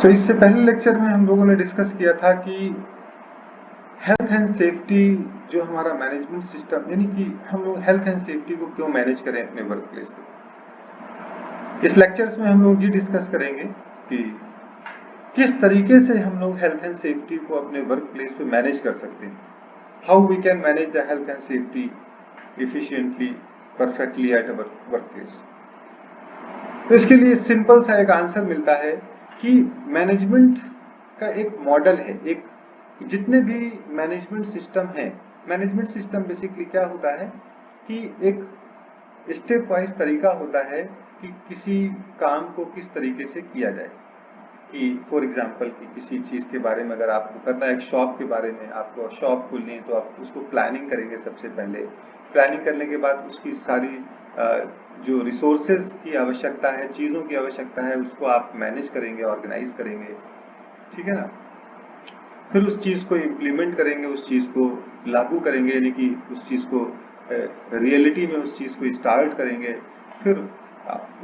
तो इससे पहले लेक्चर में हम लोगों ने डिस्कस किया था कि हेल्थ एंड सेफ्टी जो हमारा मैनेजमेंट सिस्टम, यानी कि हम लोग हेल्थ एंड सेफ्टी को क्यों मैनेज करें अपने वर्क प्लेस पे। इस लेक्चर्स में हम लोग ये डिस्कस करेंगे कि किस तरीके से हम लोग हेल्थ एंड सेफ्टी को अपने वर्क प्लेस पे मैनेज कर सकते हैं, how we can manage the health and safety efficiently, perfectly at our work place. तो इसके लिए सिंपल सा एक आंसर मिलता है कि मैनेजमेंट का एक मॉडल है, एक जितने भी मैनेजमेंट सिस्टम है, मैनेजमेंट सिस्टम बेसिकली क्या होता है कि एक स्टेप वाइज तरीका होता है कि किसी काम को किस तरीके से किया जाए। कि फॉर एग्जांपल कि किसी चीज के बारे में अगर आपको करना है, एक शॉप के बारे में आपको शॉप खोलनी है, तो आप उसको प्लानिंग करेंगे। सबसे पहले प्लानिंग करने के बाद उसकी सारी जो रिसोर्सेज की आवश्यकता है, चीजों की आवश्यकता है, उसको आप मैनेज करेंगे, ऑर्गेनाइज करेंगे, ठीक है ना। फिर उस चीज को इम्प्लीमेंट करेंगे, उस चीज को लागू करेंगे, यानी कि उस चीज को रियलिटी में उस चीज को स्टार्ट करेंगे। फिर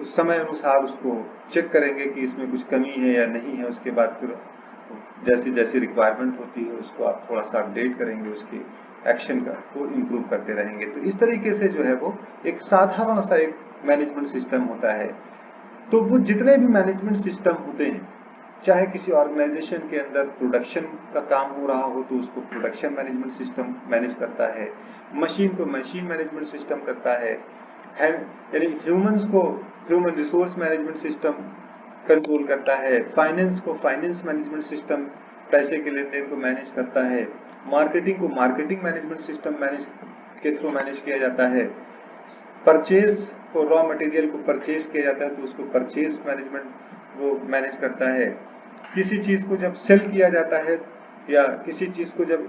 उस समय अनुसार उसको चेक करेंगे कि इसमें कुछ कमी है या नहीं है। उसके बाद फिर जैसी जैसी रिक्वायरमेंट होती है उसको आप थोड़ा सा अपडेट करेंगे, उसके एक्शन का वो इम्प्रूव करते रहेंगे। तो इस तरीके से जो है वो एक साधारण सा एक मैनेजमेंट सिस्टम होता है। तो वो जितने भी मैनेजमेंट सिस्टम होते हैं, चाहे किसी ऑर्गेनाइजेशन के अंदर प्रोडक्शन का काम हो रहा हो तो उसको प्रोडक्शन मैनेजमेंट सिस्टम मैनेज करता है, मशीन को मशीन मैनेजमेंट सिस्टम करता है, यानी ह्यूमंस को human resource management system control करता है, फाइनेंस को फाइनेंस मैनेजमेंट सिस्टम पैसे के लेन देन को मैनेज करता है, मार्केटिंग को मार्केटिंग मैनेजमेंट सिस्टम के थ्रू मैनेज किया जाता है, परचेज को रॉ मटेरियल को परचेज किया जाता है तो उसको परचेज मैनेजमेंट वो मैनेज करता है। किसी चीज को जब सेल किया जाता है या किसी चीज को जब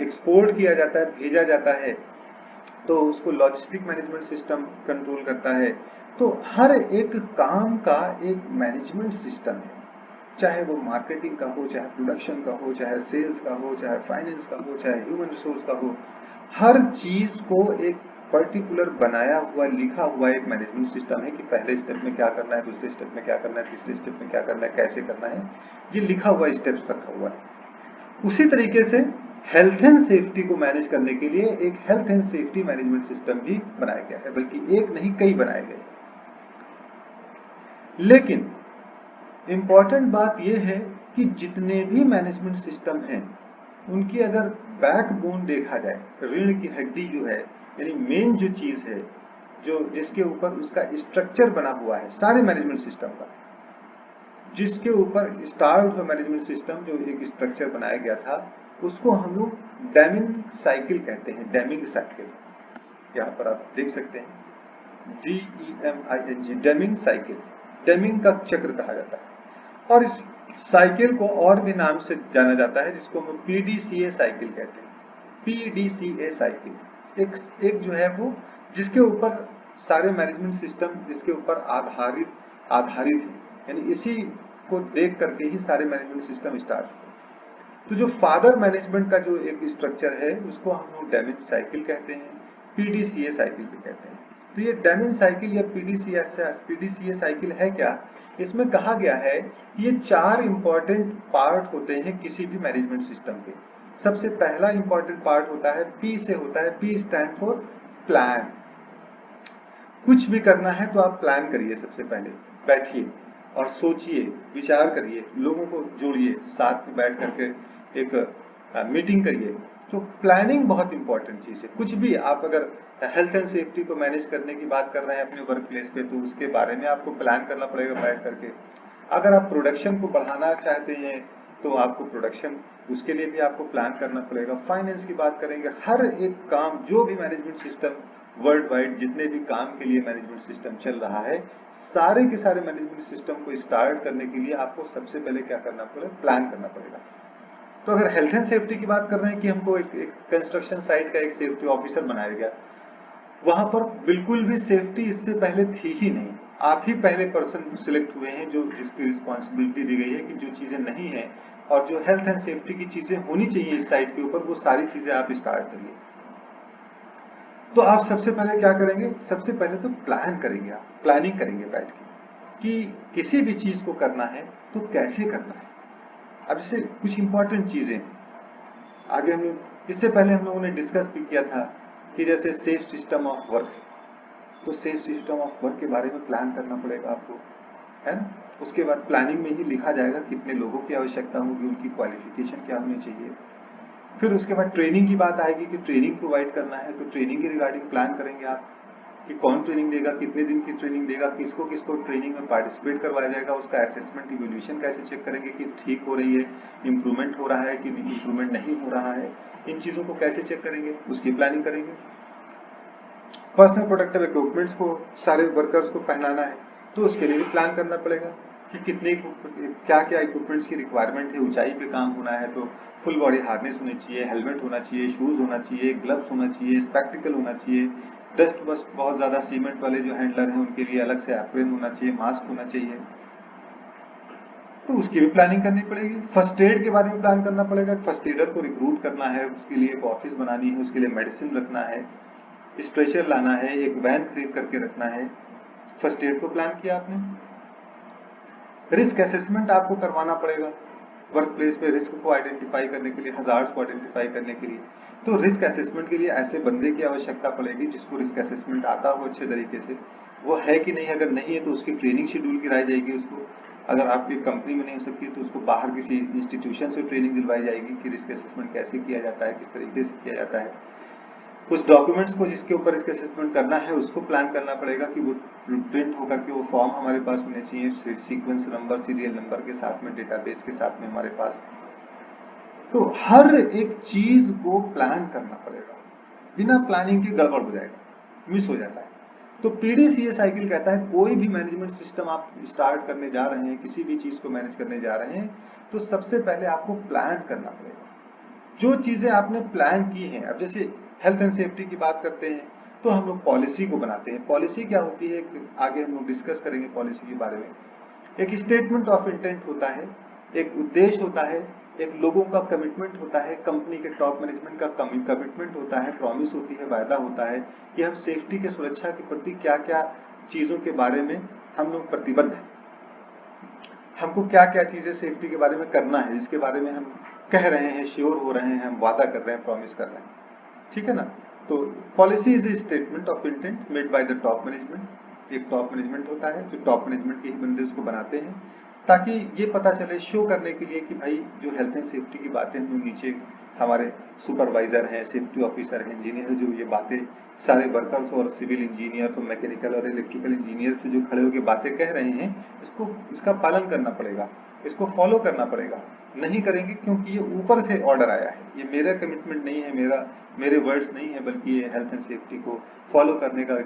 एक्सपोर्ट किया जाता है, भेजा जाता है, तो उसको लॉजिस्टिक मैनेजमेंट सिस्टम कंट्रोल करता है। तो हर एक काम का एक मैनेजमेंट सिस्टम है, चाहे वो मार्केटिंग का हो, चाहे प्रोडक्शन का हो, चाहे सेल्स का हो, चाहे फाइनेंस का हो, चाहे ह्यूमन रिसोर्स का हो। हर चीज को एक पर्टिकुलर बनाया हुआ, लिखा हुआ एक मैनेजमेंट सिस्टम है कि पहले स्टेप में क्या करना है, दूसरे स्टेप में क्या करना है, तीसरे स्टेप में क्या करना है, कैसे करना है, ये लिखा हुआ स्टेप्स रखा हुआ है। उसी तरीके से हेल्थ एंड सेफ्टी को मैनेज करने के लिए एक health and safety management system भी बनाया गया है, बल्कि एक नहीं कई बनाए गए। लेकिन इंपॉर्टेंट बात यह है कि जितने भी मैनेजमेंट सिस्टम हैं उनकी अगर बैकबोन देखा जाए, रीढ़ की हड्डी जो है, यानी मेन जो चीज है, जो जिसके ऊपर उसका स्ट्रक्चर बना हुआ है सारे मैनेजमेंट सिस्टम का, जिसके ऊपर स्टार्ट हुआ मैनेजमेंट सिस्टम, जो एक स्ट्रक्चर बनाया गया था, उसको हम लोग डेमिंग साइकिल कहते हैं। डेमिंग साइकिल यहाँ पर आप देख सकते हैं, DEMING, डेमिंग साइकिल, डेमिंग का चक्र कहा जाता है। और इस साइकिल को और भी नाम से जाना जाता है, जिसको हम PDCA साइकिल कहते हैं। PDCA साइकिल एक जो है वो जिसके ऊपर सारे मैनेजमेंट सिस्टम जिसके ऊपर आधारित है, यानी इसी को देख करके ही सारे मैनेजमेंट सिस्टम स्टार्ट हुए। तो जो फादर मैनेजमेंट का जो एक स्ट्रक्चर है उसको हम लोग डेमिंग साइकिल कहते हैं, PDCA साइकिल भी कहते हैं। तो ये डेमिंग साइकिल या PDCA साइकिल है क्या? इसमें कहा गया है ये 4 इंपॉर्टेंट पार्ट होते हैं किसी भी मैनेजमेंट सिस्टम के। सबसे पहला इंपॉर्टेंट पार्ट होता है P से होता है, P स्टैंड फॉर प्लान। कुछ भी करना है तो आप प्लान करिए, सबसे पहले बैठिए और सोचिए, विचार करिए, लोगों को जोड़िए, साथ में बैठ करके एक मीटिंग करिए। तो प्लानिंग बहुत इंपॉर्टेंट चीज है। कुछ भी आप अगर हेल्थ एंड सेफ्टी को मैनेज करने की बात कर रहे हैं अपने वर्क प्लेस पे, तो उसके बारे में आपको प्लान करना पड़ेगा बैठ करके। अगर आप प्रोडक्शन को बढ़ाना चाहते हैं तो आपको प्रोडक्शन, उसके लिए भी आपको प्लान करना पड़ेगा। फाइनेंस की बात करेंगे, हर एक काम, जो भी मैनेजमेंट सिस्टम वर्ल्ड वाइड जितने भी काम के लिए मैनेजमेंट सिस्टम चल रहा है, सारे के सारे मैनेजमेंट सिस्टम को स्टार्ट करने के लिए आपको सबसे पहले क्या करना पड़ेगा? प्लान करना पड़ेगा। तो अगर हेल्थ एंड सेफ्टी की बात कर रहे हैं कि हमको एक कंस्ट्रक्शन साइट का एक सेफ्टी ऑफिसर बनाया गया, वहां पर बिल्कुल भी सेफ्टी इससे पहले थी ही नहीं। आप ही पहले पर्सन सिलेक्ट हुए हैं जो जिसकी रिस्पॉन्सिबिलिटी दी गई है कि जो चीजें नहीं है और जो हेल्थ एंड सेफ्टी की चीजें होनी चाहिए इस साइट के ऊपर, वो सारी चीजें आप स्टार्ट करिए। तो आप सबसे पहले क्या करेंगे? सबसे पहले तो प्लान करेंगे, आप प्लानिंग करेंगे बैठ के। कि किसी भी चीज को करना है तो कैसे करना है। अब जैसे कुछ इंपॉर्टेंट चीजें आगे हम इससे पहले हम लोगों ने डिस्कस भी किया था कि जैसे सेफ सिस्टम ऑफ वर्क, तो सेफ सिस्टम ऑफ वर्क के बारे में प्लान करना पड़ेगा आपको, है ना। उसके बाद प्लानिंग में ही लिखा जाएगा कितने लोगों की आवश्यकता होगी, उनकी क्वालिफिकेशन क्या होनी चाहिए। फिर उसके बाद ट्रेनिंग की बात आएगी कि ट्रेनिंग प्रोवाइड करना है, तो ट्रेनिंग के रिगार्डिंग प्लान करेंगे आप कि कौन ट्रेनिंग देगा, कितने दिन की ट्रेनिंग देगा, किसको किसको ट्रेनिंग में पार्टिसिपेट करवाया जाएगा, उसका असेसमेंट इवैल्यूएशन कैसे चेक करेंगे कि ठीक हो रही है, इंप्रूवमेंट हो रहा है कि इंप्रूवमेंट नहीं हो रहा है, इन चीजों को कैसे चेक करेंगे, उसकी प्लानिंग करेंगे। पर्सनल प्रोटेक्टिव इक्विपमेंट्स को सारे वर्कर्स को पहनाना है, तो उसके लिए भी प्लान करना पड़ेगा कि कितने क्या क्या इक्विपमेंट्स की रिक्वायरमेंट है। ऊंचाई पे काम होना है तो फुल बॉडी हार्नेस होनी चाहिए, हेलमेट होना चाहिए, शूज होना चाहिए, ग्लव्स होना चाहिए, स्पेक्टिकल होना चाहिए। डस्ट बस बहुत ज्यादा सीमेंट वाले जो हैंडलर हैं उनके लिए अलग से एप्रन होना चाहिए, मास्क होना चाहिए, तो उसकी भी प्लानिंग करनी पड़ेगी। फर्स्ट एड के बारे में प्लान करना पड़ेगा, फर्स्ट एडर को रिक्रूट करना है, उसके लिए एक ऑफिस बनानी है, उसके लिए मेडिसिन रखना है, स्ट्रेचर लाना है, एक वैन खरीद करके रखना है। फर्स्ट एड को प्लान किया आपने। रिस्क असेसमेंट आपको करवाना पड़ेगा वर्क प्लेस पे, रिस्क को आइडेंटिफाई करने के लिए, हजार्ड्स को आइडेंटिफाई करने के लिए। तो रिस्क असेसमेंट के लिए ऐसे बंदे की आवश्यकता पड़ेगी जिसको रिस्क असेसमेंट आता हो अच्छे तरीके से। वो है कि नहीं, अगर नहीं है तो उसकी ट्रेनिंग शेड्यूल कराई जाएगी उसको। अगर आपकी कंपनी में नहीं हो सकती तो उसको बाहर किसी इंस्टीट्यूशन से ट्रेनिंग दिलवाई जाएगी कि रिस्क असेसमेंट कैसे किया जाता है, किस तरीके से किया जाता है। कुछ डॉक्यूमेंट्स को जिसके ऊपर इसका असेसमेंट करना है उसको प्लान करना पड़ेगा कि वो प्रिंट होकर के वो फॉर्म हमारे पास होने चाहिए, सीक्वेंस नंबर, सीरियल नंबर के साथ में, डेटाबेस के साथ में हमारे पास। तो हर एक चीज को प्लान करना पड़ेगा, बिना प्लानिंग के गड़बड़ हो जाएगा, मिस हो जाता है। तो पीडीसीए साइकिल कहता है कोई भी मैनेजमेंट सिस्टम आप स्टार्ट करने जा रहे हैं, किसी भी चीज को मैनेज करने जा रहे हैं, तो सबसे पहले आपको प्लान करना पड़ेगा। जो चीजें आपने प्लान की हैं, अब जैसे हेल्थ एंड सेफ्टी की बात करते हैं तो हम लोग पॉलिसी को बनाते हैं। पॉलिसी क्या होती है आगे हम लोग डिस्कस करेंगे पॉलिसी के बारे में। एक स्टेटमेंट ऑफ इंटेंट होता है, एक उद्देश्य होता है, एक लोगों का कमिटमेंट होता है, कंपनी के टॉप मैनेजमेंट का कमिटमेंट होता है, प्रॉमिस होती है, वायदा होता है कि हम सेफ्टी के सुरक्षा के प्रति क्या क्या चीजों के बारे में हम लोग प्रतिबद्ध हैं, हमको क्या क्या चीजें सेफ्टी के बारे में करना है, जिसके बारे में हम कह रहे हैं, श्योर हो रहे हैं, हम वादा कर रहे हैं, प्रॉमिस कर रहे हैं, ठीक है ना। तो policy is a statement of intent made by the top management. एक टॉप मैनेजमेंट होता है, जो टॉप मैनेजमेंट के ही बंदे उसको बनाते हैं, ताकि ये पता चले, शो करने के लिए कि भाई जो हेल्थ एंड सेफ्टी की बातें हैं, जो नीचे हमारे सुपरवाइजर हैं, सेफ्टी ऑफिसर हैं, इंजीनियर, जो ये बातें सारे वर्कर्स और सिविल इंजीनियर, तो मैकेनिकल और इलेक्ट्रिकल इंजीनियर से जो खड़े होकर बातें कह रहे हैं, इसका पालन करना पड़ेगा, इसको फॉलो करना पड़ेगा। नहीं करेंगे क्योंकि ये ऊपर से ऑर्डर आया है, ये मेरा कमिटमेंट नहीं है, मेरे वर्ड्स नहीं है, बल्कि ये हेल्थ एंड सेफ्टी को फॉलो करने का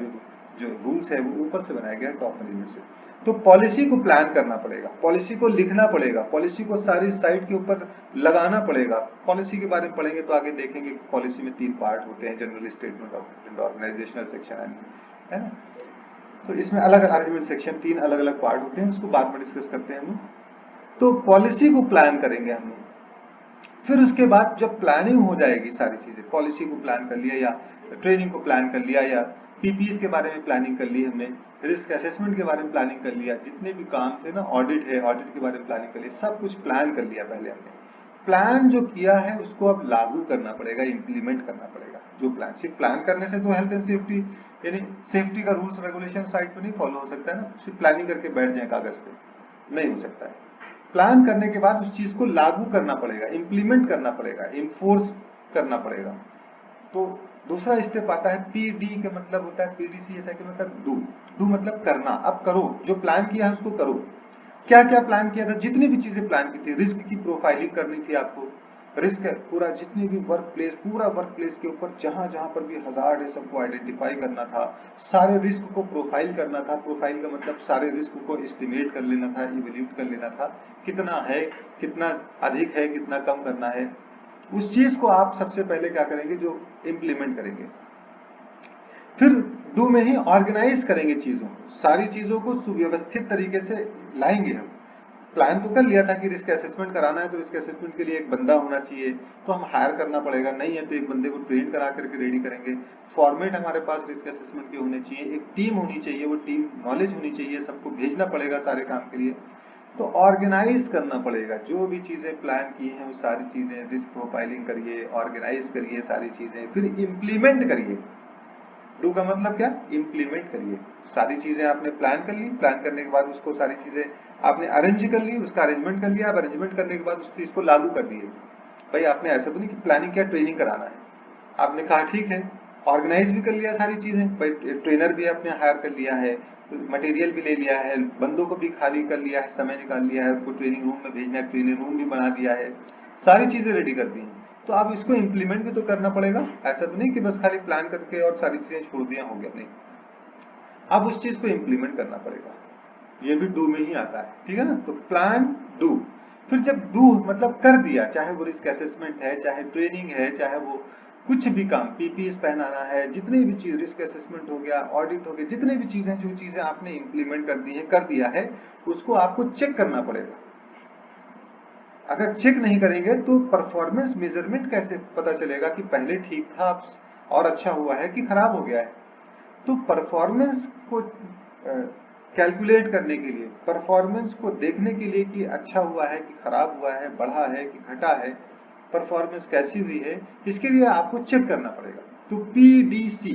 जो रूल्स है वो ऊपर से बनाया गया है टॉप मैनेजमेंट से। तो पॉलिसी को प्लान करना पड़ेगा, पॉलिसी को लिखना पड़ेगा, पॉलिसी को सारी साइट के ऊपर लगाना पड़ेगा। पॉलिसी के बारे में पढ़ेंगे तो आगे देखेंगे पॉलिसी में 3 पार्ट होते हैं, general statement of organizational section, है ना। तो इसमें अलग अलग सेक्शन 3 अलग अलग पार्ट होते हैं, उसको बाद में डिस्कस करते हैं हम लोग। तो पॉलिसी को प्लान करेंगे हम लोग। फिर उसके बाद जब प्लानिंग हो जाएगी, सारी चीजें, पॉलिसी को प्लान कर लिया, या ट्रेनिंग को प्लान कर लिया, या पीपीएस के बारे में प्लानिंग कर ली हमने, रिस्क असेसमेंट के बारे में प्लानिंग कर लिया, जितने भी काम थे ना, ऑडिट है, ऑडिट के बारे में प्लानिंग कर लिया, सब कुछ प्लान कर लिया पहले हमने। प्लान जो किया है उसको अब लागू करना पड़ेगा, इंप्लीमेंट करना पड़ेगा। जो प्लान, सिर्फ प्लान करने से तो हेल्थ एंड सेफ्टी यानी सेफ्टी का रूल्स रेगुलेशन साइट पे नहीं फॉलो हो सकता है ना, सिर्फ प्लानिंग करके बैठ जाए कागज पे, नहीं हो सकता है। प्लान करने के बाद उस चीज को लागू करना पड़ेगा, इंप्लीमेंट करना पड़ेगा, इन्फोर्स करना पड़ेगा। तो दूसरा स्टेप आता है पीडी का मतलब होता है, पीडीसीएस का मतलब डू। डू मतलब करना, अब करो, जो प्लान किया है उसको करो। क्या क्या प्लान किया था, जितनी भी चीजें प्लान की थी, रिस्क की प्रोफाइलिंग करनी थी आपको, रिस्क पूरा जितनी भी वर्क प्लेस, पूरा वर्क प्लेस के ऊपर जहां जहां पर भी हजार्ड है सबको आइडेंटिफाई करना था, सारे रिस्क को प्रोफाइल करना था। प्रोफाइल का मतलब सारे रिस्क को एस्टिमेट कर लेना था, इवेल्यूट कर लेना था, कितना है, कितना अधिक है, कितना कम करना है। उस चीज को आप सबसे पहले क्या करेंगे, जो इम्प्लीमेंट करेंगे। फिर डू में ही ऑर्गेनाइज करेंगे चीजों को, सारी चीजों को सुव्यवस्थित तरीके से लाएंगे हम। प्लान तो कर लिया था कि रिस्क असेसमेंट कराना है, तो रिस्क असेसमेंट के लिए एक बंदा होना चाहिए, तो हम हायर करना पड़ेगा, नहीं है तो एक बंदे को ट्रेन करा करके रेडी करेंगे। फॉर्मेट हमारे पास रिस्क असेसमेंट के होने चाहिए, एक टीम होनी चाहिए, वो टीम नॉलेज होनी चाहिए, सबको भेजना पड़ेगा सारे काम के लिए। तो ऑर्गेनाइज करना पड़ेगा, जो भी चीजें प्लान की हैं वो सारी चीजें रिस्क प्रोफाइलिंग करिए, ऑर्गेनाइज करिए सारी चीजें, फिर इम्प्लीमेंट करिए। डू का मतलब क्या, इम्प्लीमेंट करिए। सारी चीजें आपने प्लान कर ली, प्लान करने के बाद उसको सारी चीजें आपने अरेंज कर ली, उसका अरेंजमेंट कर लिया, अब अरेंजमेंट करने के बाद उस चीज को लागू कर दिए। भाई आपने ऐसा तो नहीं कि प्लानिंग क्या ट्रेनिंग कराना है, आपने कहा ठीक है, ऑर्गेनाइज भी कर लिया सारी चीजें, भाई ट्रेनर भी आपने हायर कर लिया है, मटेरियल भी ले लिया है, बंदों को भी खाली कर लिया है, समय निकाल लिया है, उसको ट्रेनिंग रूम में भेजना है, ट्रेनिंग रूम भी बना दिया है, सारी चीजें रेडी कर दी हैं। तो अब इसको इम्प्लीमेंट भी तो करना पड़ेगा, ऐसा तो नहीं कि बस खाली प्लान करके और सारी चीजें छोड़ दिया हो गया, नहीं, अब उस चीज को इम्प्लीमेंट करना पड़ेगा। ये भी डू में ही आता है, ठीक है ना। तो प्लान, डू, फिर जब डू मतलब कर दिया, चाहे वो रिस्क असेसमेंट है, चाहे ट्रेनिंग है, चाहे वो कुछ भी काम, पीपीएस पहनाना है, जितनी भी चीज, रिस्क असेसमेंट हो गया, ऑडिट हो गया, जितनी भी चीजें, जो चीजें आपने इंप्लीमेंट कर दी है, कर दिया है, उसको आपको चेक करना पड़ेगा। अगर चेक नहीं करेंगे तो परफॉर्मेंस मेजरमेंट कैसे पता चलेगा कि पहले ठीक था और अच्छा हुआ है कि खराब हो गया है। तो परफॉर्मेंस को कैलकुलेट करने के लिए, परफॉर्मेंस को देखने के लिए कि अच्छा हुआ है कि खराब हुआ है, बढ़ा है कि घटा है, परफॉर्मेंस कैसी हुई है, इसके लिए आपको चेक करना पड़ेगा। तो पीडीसी,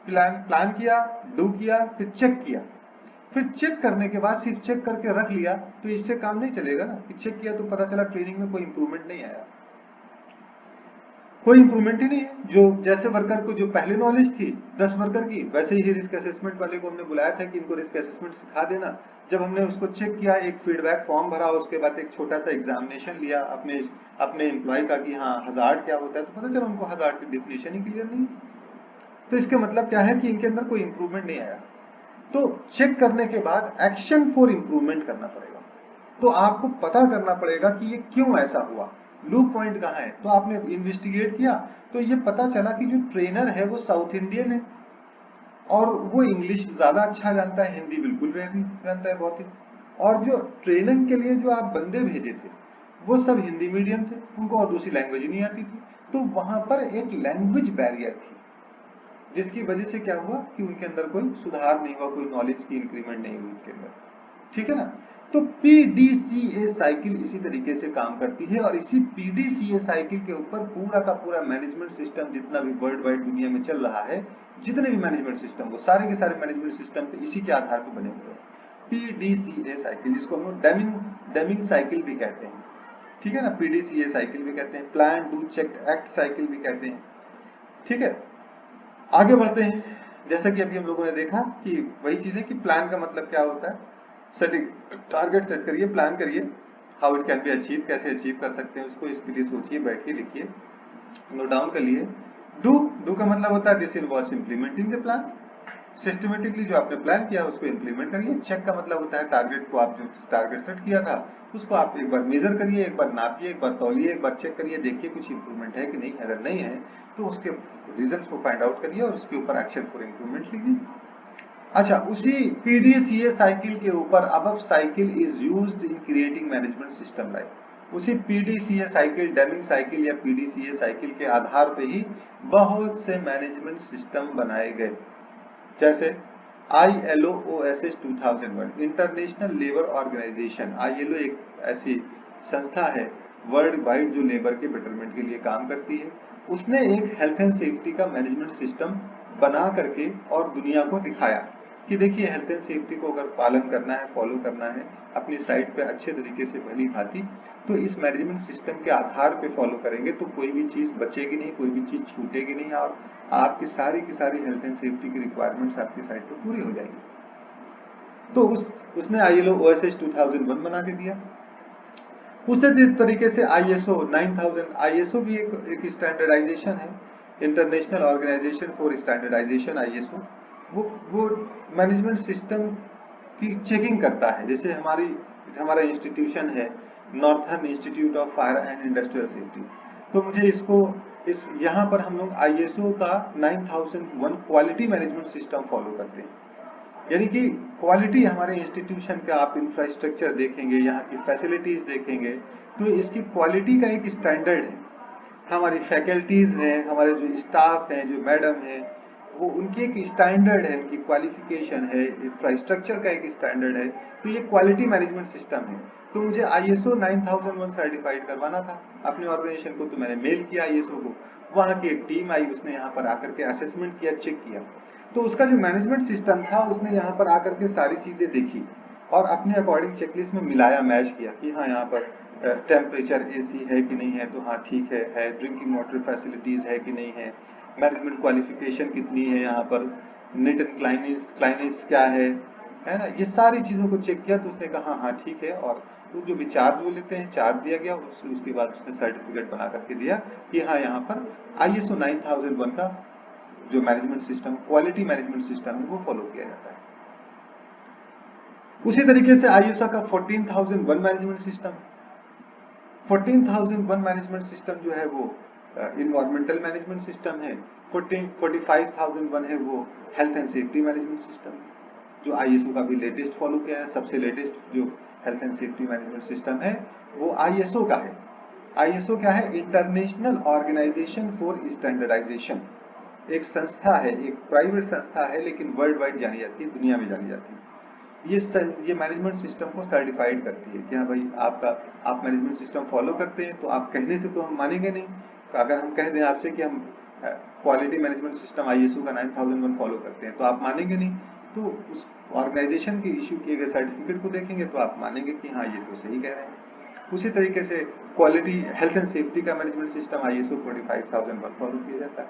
प्लान किया, डू किया, फिर चेक किया। फिर चेक करने के बाद सिर्फ चेक करके रख लिया तो इससे काम नहीं चलेगा ना, कि चेक किया तो पता चला ट्रेनिंग में कोई इंप्रूवमेंट नहीं आया, कोई इंप्रूवमेंट ही नहीं है। जो जैसे वर्कर को जो पहले नॉलेज थी 10 वर्कर की, वैसे ही रिस्क असेसमेंट वाले को हमने बुलाया था कि इनको रिस्क असेसमेंट सिखा देना। जब हमने उसको चेक किया, एक फीडबैक फॉर्म भरा, उसके बाद एक छोटा सा एग्जामिनेशन लिया अपने अपने एम्प्लॉय का कि हाँ हजार्ड क्या होता है, तो पता चला उनको हजार्ड की डेफिनेशन ही क्लियर नहीं। तो इसके मतलब क्या है कि इनके अंदर कोई इंप्रूवमेंट नहीं आया। तो चेक करने के बाद एक्शन फॉर इंप्रूवमेंट करना पड़ेगा। तो आपको पता करना पड़ेगा कि ये क्यों ऐसा हुआ, लूप पॉइंट कहाँ है। तो आपने इन्वेस्टिगेट किया, तो ये पता चला कि जो ट्रेनर है वो साउथ इंडियन है और वो इंग्लिश ज्यादा अच्छा जानता है, हिंदी बिल्कुल नहीं जानता है बहुत ही। और जो ट्रेनिंग के लिए जो आप बंदे भेजे थे वो सब हिंदी मीडियम थे, उनको और दूसरी लैंग्वेज ही नहीं आती थी। तो वहां पर एक लैंग्वेज बैरियर थी, जिसकी वजह से क्या हुआ कि उनके अंदर कोई सुधार नहीं हुआ, कोई नॉलेज की इंक्रीमेंट नहीं हुई उनके अंदर, ठीक है ना। तो पीडीसीए साइकिल इसी तरीके से काम करती है, और इसी पीडीसीए साइकिल के ऊपर पूरा का पूरा मैनेजमेंट सिस्टम जितना भी वर्ल्ड वाइड दुनिया में चल रहा है, जितने भी मैनेजमेंट सिस्टम, वो सारे के सारे मैनेजमेंट सिस्टम पे इसी के आधार पर बने हुए हैं। पीडीसीए साइकिल, जिसको हम लोग डेमिंग साइकिल भी कहते हैं, ठीक है ना, पीडीसीए साइकिल भी कहते हैं, plan do check act cycle भी कहते हैं, ठीक है। आगे बढ़ते हैं। जैसा कि अभी हम लोगों ने देखा कि वही चीज है कि प्लान का मतलब क्या होता है, सेटिंग, टारगेट सेट करिए, प्लान करिए, how it can be achieve, कैसे अचीव कर सकते हैं उसको, इसके लिए सोचिए, बैठिए, लिखिए, नोट डाउन कर लिए। डू का मतलब होता है this involves implementing the plan, systematically जो आपने प्लान किया उसको इंप्लीमेंट करिए। चेक का मतलब होता है टारगेट को, आप जो टारगेट सेट किया था उसको आप एक बार मेजर करिए, एक बार नापिए, एक बार तौलिए, एक बार चेक करिए, देखिए कुछ इंप्रूवमेंट है कि नहीं, अगर नहीं है तो उसके रीजंस को फाइंड आउट करिए और उसके ऊपर एक्शन फॉर इंप्रूवमेंट लिखिए। अच्छा, उसी पीडीसीए साइकिल के ऊपर above cycle is used in creating management system like, उसी पीडीसीए साइकिल, डेमिंग साइकिल या पीडीसीए साइकिल के आधार पे ही बहुत से मैनेजमेंट सिस्टम बनाए गए। जैसे ILO OSS 2001 international labour organization, ILO एक ऐसी संस्था है वर्ल्ड वाइड जो लेबर के बेटरमेंट के लिए काम करती है। उसने एक हेल्थ एंड सेफ्टी का मैनेजमेंट सिस्टम बना करके और दुनिया को दिखाया कि देखिए हेल्थ एंड सेफ्टी को अगर पालन करना है, फॉलो करना है अपनी साइट पे अच्छे तरीके से भली भांति, तो इस मैनेजमेंट सिस्टम के आधार पे फॉलो करेंगे तो कोई भी चीज बचेगी नहीं, कोई भी चीज छूटेगी नहीं, और आपकी सारी की सारी हेल्थ एंड सेफ्टी की रिक्वायरमेंट्स आपकी साइट पे पूरी हो जाएगी। तो उसने ILO OSS 2001 बना के दिया। उसी तरीके से ISO 9000, ISO भी एक स्टैंडर्डाइजेशन है, international organization for standardization, ISO वो मैनेजमेंट सिस्टम की चेकिंग करता है। जैसे हमारा इंस्टीट्यूशन है Northern Institute of Fire and Industrial Safety, तो मुझे इस यहाँ पर हम लोग ISO का 9001 क्वालिटी मैनेजमेंट सिस्टम फॉलो करते हैं। यानी कि क्वालिटी हमारे इंस्टीट्यूशन का आप इंफ्रास्ट्रक्चर देखेंगे, यहाँ की फैसिलिटीज देखेंगे, तो इसकी क्वालिटी का एक स्टैंडर्ड है। हमारी फैकल्टीज हैं, हमारे जो स्टाफ हैं, जो मैडम हैं, वो उनकी एक स्टैंडर्ड है, उनकी क्वालिफिकेशन है, इंफ्रास्ट्रक्चर का एक स्टैंडर्ड है। तो ये क्वालिटी मैनेजमेंट सिस्टम है। तो मुझे ISO 9001 सर्टिफाइड करवाना था अपने ऑर्गेनाइजेशन को, तो मैंने मेल किया ISO को, वहाँ की एक टीम आई, उसने यहाँ पर आकर के असेसमेंट किया, चेक किया। तो उसका जो मैनेजमेंट सिस्टम था, उसने यहाँ पर आकर के सारी चीज़ें देखी और अपने अकॉर्डिंग चेकलिस्ट में मिलाया, मैच किया कि हाँ यहाँ पर टेम्परेचर AC है कि नहीं है, तो हाँ ठीक है, ड्रिंकिंग वाटर फैसिलिटीज़ है कि नहीं है, मैनेजमेंट क्वालिफिकेशन कितनी है यहाँ पर, नीट एंड क्लाइनेस क्या है ना, ये सारी चीज़ों को चेक किया। तो उसने कहा हाँ ठीक है, और तो जो भी चार्ज वो लेते हैं, चार्ज दिया गया, उसके बाद उसने सर्टिफिकेट बना करके दिया कि हाँ यहाँ पर ISO 9001 का जो management system, quality management system है, वो फॉलो किया जाता है। उसी तरीके से ISO का 14001 मैनेजमेंट सिस्टम, 14001 मैनेजमेंट सिस्टम जो है वो इन्वायरमेंटल मैनेजमेंट सिस्टम है। 45001 है वो health and safety management system, जो ISO का भी लेटेस्ट फॉलो किया है। सबसे लेटेस्ट जो health and safety management system है वो ISO का है। ISO क्या है? International organization for standardization. एक संस्था है, एक प्राइवेट संस्था है, लेकिन वर्ल्ड वाइड जानी जाती है, दुनिया में जानी जाती है। ये मैनेजमेंट सिस्टम को सर्टिफाइड करती है कि हाँ भाई आप मैनेजमेंट सिस्टम फॉलो करते हैं। तो आप कहने से तो हम मानेंगे नहीं। तो अगर हम कह दें आपसे कि हम क्वालिटी मैनेजमेंट सिस्टम ISO का 9001 फॉलो करते हैं, तो आप मानेंगे नहीं। तो उस ऑर्गेनाइजेशन के इश्यू किए गए सर्टिफिकेट को देखेंगे तो आप मानेंगे कि हाँ ये तो सही कह रहे हैं। उसी तरीके से क्वालिटी हेल्थ एंड सेफ्टी का मैनेजमेंट सिस्टम ISO 45001 फॉलो किया जाता है।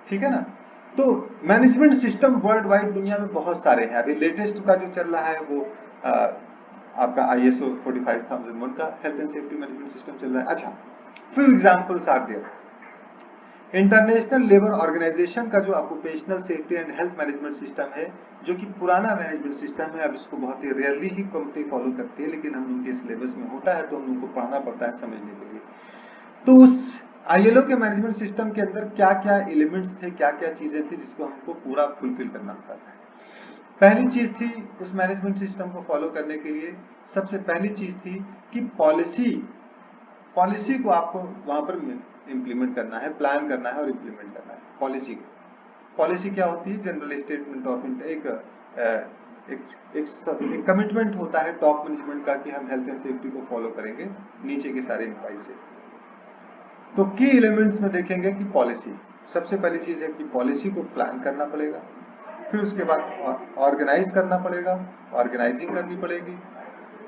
ठीक है ना। तो मैनेजमेंट सिस्टम वर्ल्ड वाइड दुनिया में बहुत सारे हैं। अभी लेटेस्ट का जो चल रहा है वो आपका ISO 45001 का health and safety management system चल रहा है। अच्छा, few examples are there. International labour organization का जो occupational safety and health management system है, जो कि पुराना मैनेजमेंट सिस्टम है, अब इसको बहुत ही रेयरली ही कंपनी फॉलो करती है, लेकिन हम उनके सिलेबस में होता है तो हम उनको पढ़ना पड़ता है समझने के लिए। तो उस ILO के मैनेजमेंट सिस्टम के अंदर क्या क्या एलिमेंट्स थे, क्या क्या चीजें थी जिसको हमको पूरा फुलफिल करना होता था। पहली चीज थी उस मैनेजमेंट सिस्टम को फॉलो करने के लिए, सबसे पहली चीज थी कि पॉलिसी को आपको वहां पर इंप्लीमेंट करना है, प्लान करना है और इंप्लीमेंट करना है पॉलिसी को। पॉलिसी क्या होती है? जनरल स्टेटमेंट ऑफ एक कमिटमेंट होता है टॉप मैनेजमेंट का कि हम हेल्थ एंड सेफ्टी को फॉलो करेंगे नीचे के सारे एम्प्लॉय से। तो की एलिमेंट्स में देखेंगे कि पॉलिसी, सबसे पहली चीज है कि पॉलिसी को प्लान करना पड़ेगा, फिर उसके बाद ऑर्गेनाइज करना पड़ेगा, ऑर्गेनाइजिंग करनी पड़ेगी,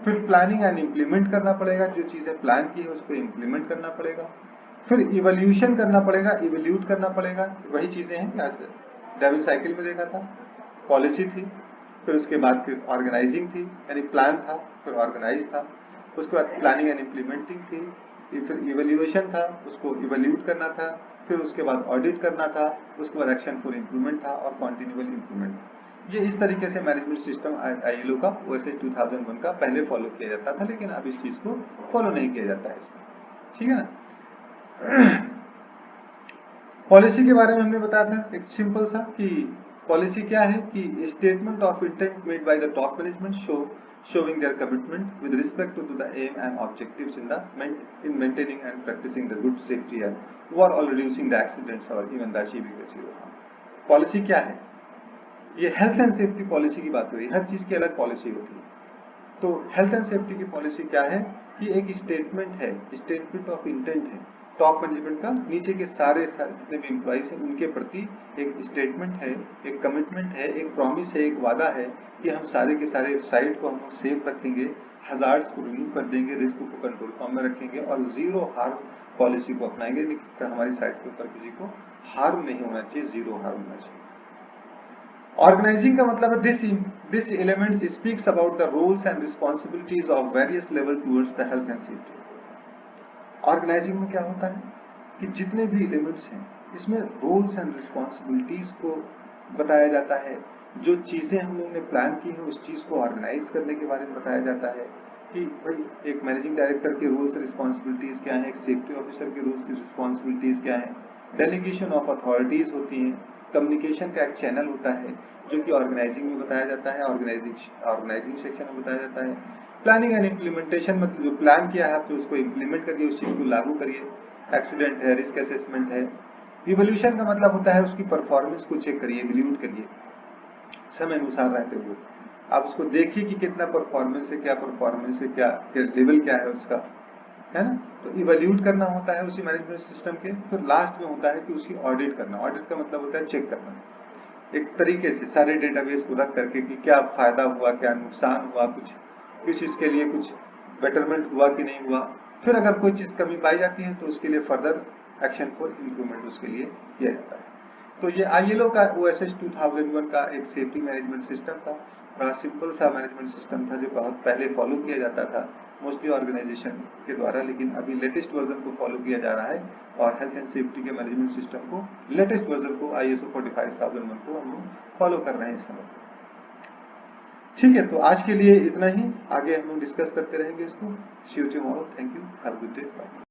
फिर प्लानिंग एंड इम्प्लीमेंट करना पड़ेगा, जो चीजें प्लान की है उसको इम्प्लीमेंट करना पड़ेगा, फिर इवोल्यूशन करना पड़ेगा, इवोल्यूट करना पड़ेगा। वही चीजें हैं जैसे डेविल साइकिल में देखा था, पॉलिसी थी, फिर उसके बाद फिर ऑर्गेनाइजिंग थी, यानी प्लान था, फिर ऑर्गेनाइज था, उसके बाद प्लानिंग एंड इम्प्लीमेंटिंग थी, फिर इवोल्यूशन था, उसको इवोल्यूट करना था, फिर उसके बाद ऑडिट करना था, उसके बाद एक्शन फॉर इम्प्रूवमेंट था और कॉन्टिन्यूअल इम्प्रूवमेंट। ये इस तरीके से मैनेजमेंट सिस्टम ILO का OSH 2001 का पहले फॉलो किया जाता था, लेकिन अब इस चीज को फॉलो नहीं किया जाता है इसमें। ठीक है ना। पॉलिसी के बारे में हमने बताया था एक सिंपल सा कि पॉलिसी क्या है कि statement of intent made by the top management showing their commitment with respect to the aim and objectives in maintaining and practicing the good safety and overall reducing the accidents or even the achieving the zero harm। Policy क्या है? ये health and safety policy की बात हो रही है, हर चीज की अलग पॉलिसी होती है। तो हेल्थ एंड सेफ्टी की पॉलिसी क्या है कि एक स्टेटमेंट है, स्टेटमेंट ऑफ इंटेंट है टॉप मैनेजमेंट का, नीचे के सारे जितने भी एम्प्लॉइज हैं उनके प्रति एक स्टेटमेंट है, एक कमिटमेंट है, एक प्रॉमिस है, एक वादा है कि हम सारे के सारे साइट को हम सेफ रखेंगे, हजार्ड्स को रिमूव कर देंगे, रिस्क को कंट्रोल फॉर्म में रखेंगे और जीरो हार्म पॉलिसी को अपनाएंगे। हमारी साइट के ऊपर किसी को हार्म नहीं होना चाहिए, जीरो हार्म होना चाहिए। ऑर्गेनाइजिंग का मतलब है this elements speaks about the roles and responsibilities of various level towards the health and safety. Organizing में क्या होता है कि जितने भी एलिमेंट्स हैं इसमें रोल्स एंड रिस्पॉन्सिबिलिटीज को बताया जाता है, जो चीजें हम लोगों ने प्लान की हैं उस चीज को ऑर्गेनाइज करने के बारे में बताया जाता है कि भाई एक मैनेजिंग डायरेक्टर के रूल्स रिस्पॉन्सिबिलिटीज क्या हैं, एक सेफ्टी ऑफिसर के रूल्स रिस्पॉन्सिबिलिटीज क्या हैं, डेलीगेशन ऑफ अथॉरिटीज होती हैं, कम्युनिकेशन का एक चैनल होता है जो कि ऑर्गेनाइजिंग में बताया जाता है, ऑर्गेनाइजिंग सेक्शन में बताया जाता है। प्लानिंग एंड इम्प्लीमेंटेशन मतलब जो प्लान किया है आप तो उसको इम्प्लीमेंट करिए, उस चीज को लागू करिए। एक्सीडेंट है, रिस्क असेसमेंट है। इवोल्यूशन का मतलब होता है उसकी परफॉर्मेंस को चेक करिए, इवोल्यूट करिए समय अनुसार रहते हुए। आप उसको देखिए कि कितना परफॉर्मेंस है, क्या परफॉर्मेंस है, क्या लेवल क्या है उसका, है ना। तो इवैल्यूएट करना होता है उसी मैनेजमेंट सिस्टम के। फिर लास्ट में होता है कि उसकी ऑडिट करना। ऑडिट का मतलब होता है चेक करना, एक तरीके से सारे डेटाबेस को रख करके कि क्या फायदा हुआ, क्या नुकसान हुआ, कुछ किस चीज के लिए कुछ बेटरमेंट हुआ कि नहीं हुआ। फिर अगर कोई चीज कमी पाई जाती है तो उसके लिए फर्दर एक्शन फॉर इम्प्रूवमेंट उसके लिए किया जाता है। तो ये ILO का OSS 2001 का एक सेफ्टी मैनेजमेंट सिस्टम था। बड़ा सिंपल सा मैनेजमेंट सिस्टम था जो बहुत पहले फॉलो किया जाता था मोस्टली ऑर्गेनाइजेशन के द्वारा, लेकिन अभी लेटेस्ट वर्जन को फॉलो किया जा रहा है और हेल्थ एंड सेफ्टी के मैनेजमेंट सिस्टम को लेटेस्ट वर्जन को ISO 45001 को हम लोग फॉलो कर रहे हैं इस समय। ठीक है, तो आज के लिए इतना ही, आगे हम लोग डिस्कस करते रहेंगे इसको। See you tomorrow, thank you, have a good day, bye.